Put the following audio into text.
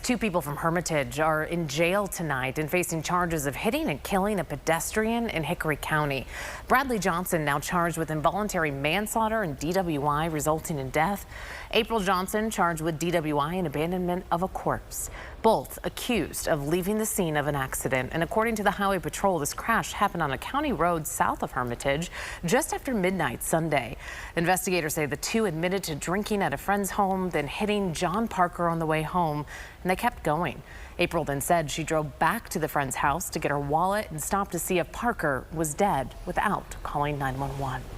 Two people from Hermitage are in jail tonight and facing charges of hitting and killing a pedestrian in Hickory County. Bradley Johnson now charged with involuntary manslaughter and DWI resulting in death. April Johnson charged with DWI and abandonment of a corpse. Both accused of leaving the scene of an accident. And according to the Highway Patrol, this crash happened on a county road south of Hermitage just after midnight Sunday. Investigators say the two admitted to drinking at a friend's home, then hitting John Parker on the way home, and they kept going. April then said she drove back to the friend's house to get her wallet and stopped to see if Parker was dead without calling 911.